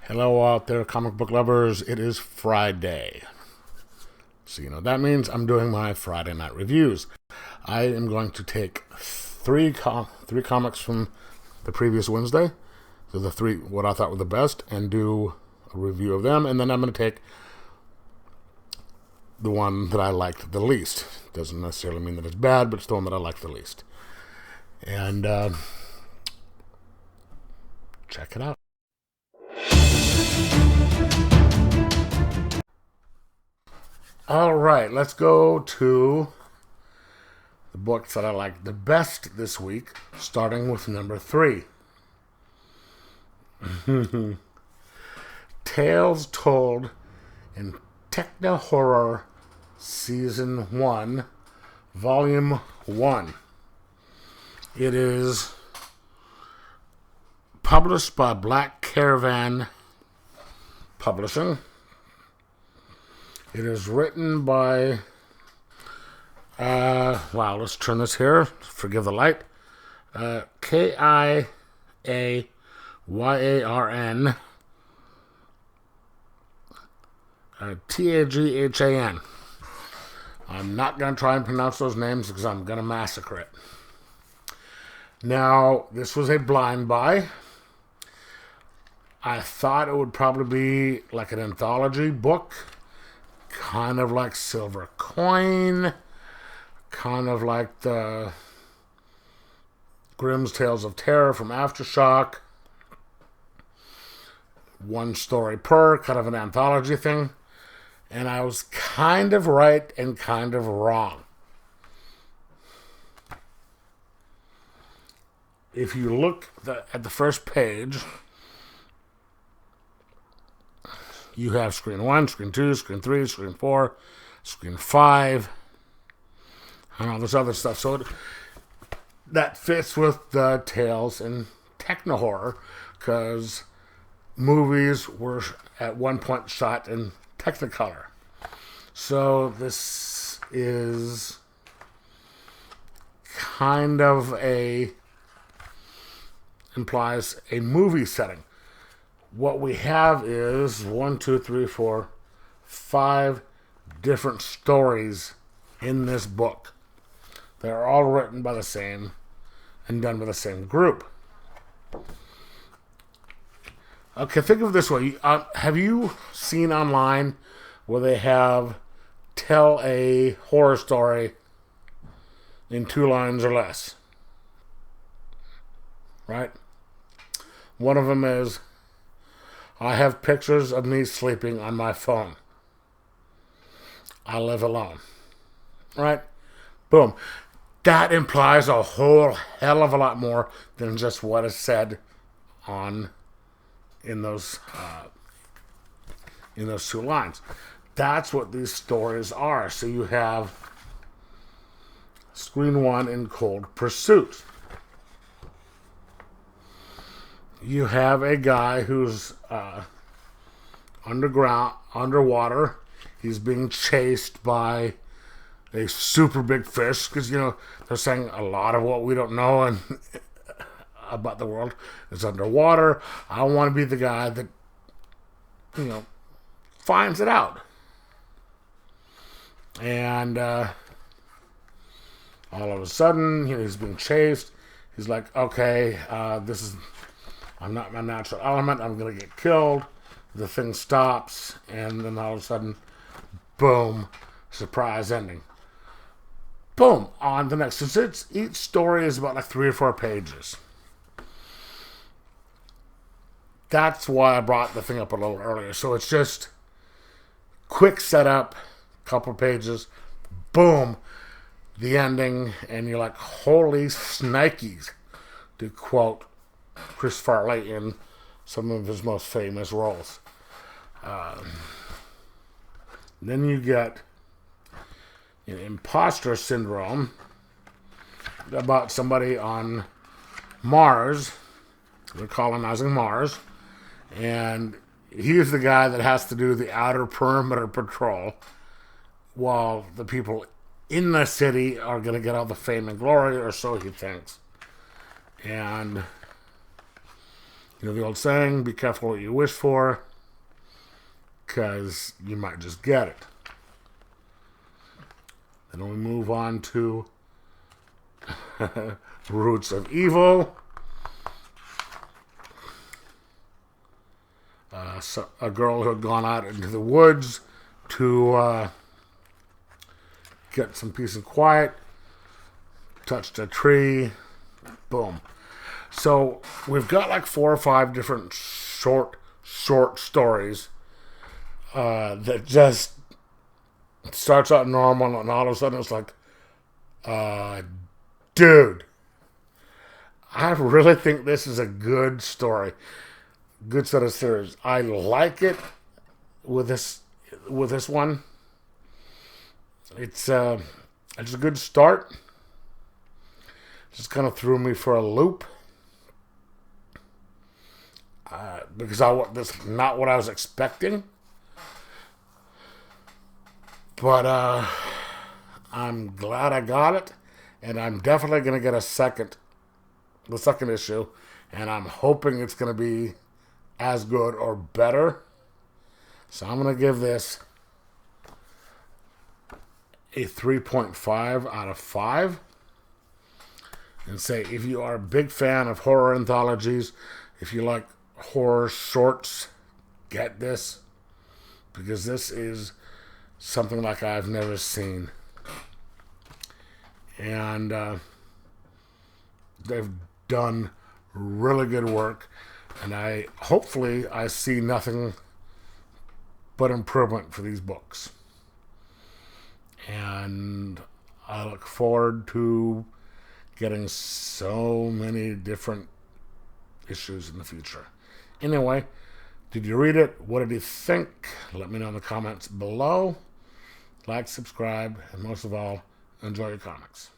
Hello out there, comic book lovers. It is Friday. So you know what that means. I'm doing my Friday night reviews. I am going to take three comics from the previous Wednesday, so the three what I thought were the best, and do a review of them. And then I'm going to take the one that I liked the least. Doesn't necessarily mean that it's bad, but it's the one that I liked the least. And check it out. All right, let's go to the books that I liked the best this week, starting with number 3. Tales Told in Technihorror Season 1, Volume 1. It is published by Black Caravan Publishing. It is written by, let's turn this here. Forgive the light. Kiayaran. Taghan. I'm not going to try and pronounce those names because I'm going to massacre it. Now, this was a blind buy. I thought it would probably be like an anthology book. Kind of like Silver Coin, kind of like the Grimm's Tales of Terror from Aftershock. One story per, kind of an anthology thing. And I was kind of right and kind of wrong. If you look at the first page, you have screen 1, screen 2, screen 3, screen 4, screen 5, and all this other stuff. So that fits with the Tales in Technihorror, because movies were at one point shot in Technicolor. So this is kind of implies a movie setting. What we have is 5 different stories in this book. They're all written by the same and done by the same group. Okay, think of it this way. Have you seen online where they have tell a horror story in 2 lines or less? Right? One of them is, I have pictures of me sleeping on my phone. I live alone. Right? Boom. That implies a whole hell of a lot more than just what is said in those 2 lines. That's what these stories are. So you have screen 1 in Cold Pursuit. You have a guy who's underwater. He's being chased by a super big fish, because they're saying a lot of what we don't know and about the world is underwater. I want to be the guy that finds it out. And all of a sudden, he's being chased. He's like, okay, I'm not my natural element. I'm going to get killed. The thing stops, and then all of a sudden, boom, surprise ending. Boom, on the next. So each story is about like 3 or 4 pages. That's why I brought the thing up a little earlier. So it's just quick setup, couple pages, boom, the ending, and you're like, holy snikes, to quote Chris Farley in some of his most famous roles. Then you get imposter syndrome about somebody on Mars. They're colonizing Mars. And he's the guy that has to do the outer perimeter patrol, while the people in the city are going to get all the fame and glory, or so he thinks. And You know the old saying, be careful what you wish for, because you might just get it. Then we move on to Roots of Evil. So a girl who had gone out into the woods to get some peace and quiet, touched a tree, boom. So we've got like 4 or 5 different short stories that just starts out normal, and all of a sudden it's like, dude, I really think this is a good story, good set of series. I like it with this one. It's a good start. Just kind of threw me for a loop. Because this is not what I was expecting. But I'm glad I got it. And I'm definitely going to get the second issue. And I'm hoping it's going to be as good or better. So I'm going to give this a 3.5 out of 5. And say, if you are a big fan of horror anthologies, if you like horror shorts, get this. Because this is something like I've never seen. And they've done really good work. And hopefully I see nothing but improvement for these books. And I look forward to getting so many different issues in the future. Anyway, did you read it? What did you think? Let me know in the comments below. Like, subscribe, and most of all, enjoy your comics.